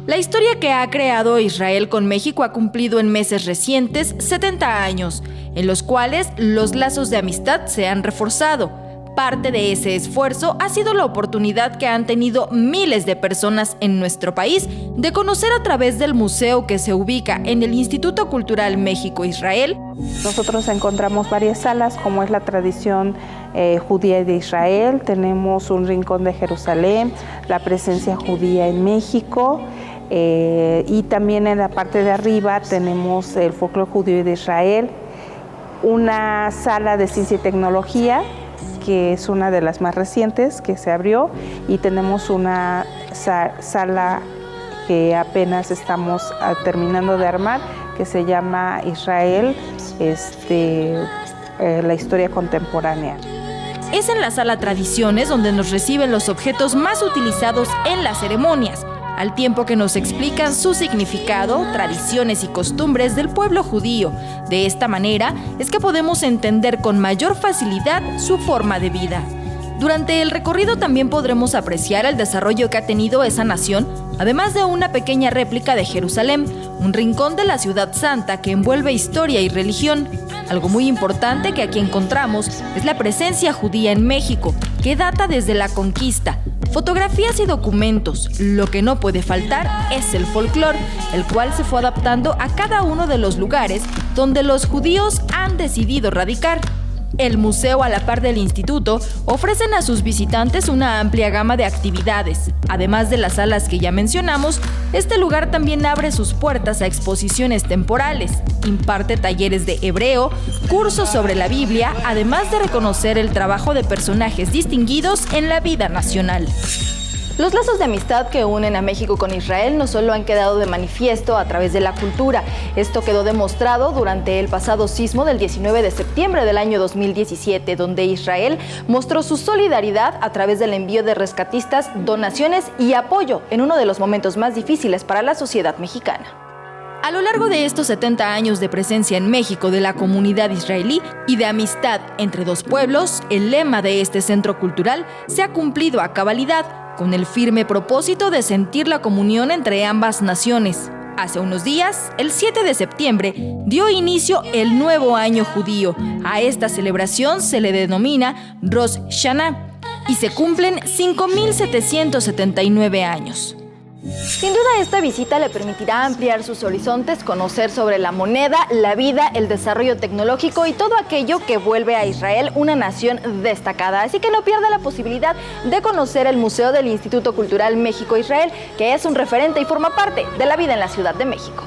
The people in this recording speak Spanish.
La historia que ha creado Israel con México ha cumplido en meses recientes 70 años, en los cuales los lazos de amistad se han reforzado. Parte de ese esfuerzo ha sido la oportunidad que han tenido miles de personas en nuestro país de conocer a través del museo que se ubica en el Instituto Cultural México-Israel. Nosotros encontramos varias salas, como es la tradición judía de Israel, tenemos un rincón de Jerusalén, la presencia judía en México, y también en la parte de arriba tenemos el folclore judío de Israel, una sala de ciencia y tecnología, que es una de las más recientes que se abrió, y tenemos una sala que apenas estamos terminando de armar, que se llama Israel, la historia contemporánea. Es en la sala Tradiciones donde nos reciben los objetos más utilizados en las ceremonias, al tiempo que nos explican su significado, tradiciones y costumbres del pueblo judío. De esta manera es que podemos entender con mayor facilidad su forma de vida. Durante el recorrido también podremos apreciar el desarrollo que ha tenido esa nación, además de una pequeña réplica de Jerusalén, un rincón de la ciudad santa que envuelve historia y religión. Algo muy importante que aquí encontramos es la presencia judía en México, que data desde la conquista. Fotografías y documentos. Lo que no puede faltar es el folclore, el cual se fue adaptando a cada uno de los lugares donde los judíos han decidido radicar. El museo, a la par del instituto, ofrecen a sus visitantes una amplia gama de actividades. Además de las salas que ya mencionamos, este lugar también abre sus puertas a exposiciones temporales, imparte talleres de hebreo, cursos sobre la Biblia, además de reconocer el trabajo de personajes distinguidos en la vida nacional. Los lazos de amistad que unen a México con Israel no solo han quedado de manifiesto a través de la cultura. Esto quedó demostrado durante el pasado sismo del 19 de septiembre del año 2017, donde Israel mostró su solidaridad a través del envío de rescatistas, donaciones y apoyo en uno de los momentos más difíciles para la sociedad mexicana. A lo largo de estos 70 años de presencia en México de la comunidad israelí y de amistad entre dos pueblos, el lema de este centro cultural se ha cumplido a cabalidad, con el firme propósito de sentir la comunión entre ambas naciones. Hace unos días, el 7 de septiembre, dio inicio el nuevo año judío. A esta celebración se le denomina Rosh Hashanah y se cumplen 5.779 años. Sin duda, esta visita le permitirá ampliar sus horizontes, conocer sobre la moneda, la vida, el desarrollo tecnológico y todo aquello que vuelve a Israel una nación destacada. Así que no pierda la posibilidad de conocer el Museo del Instituto Cultural México-Israel, que es un referente y forma parte de la vida en la Ciudad de México.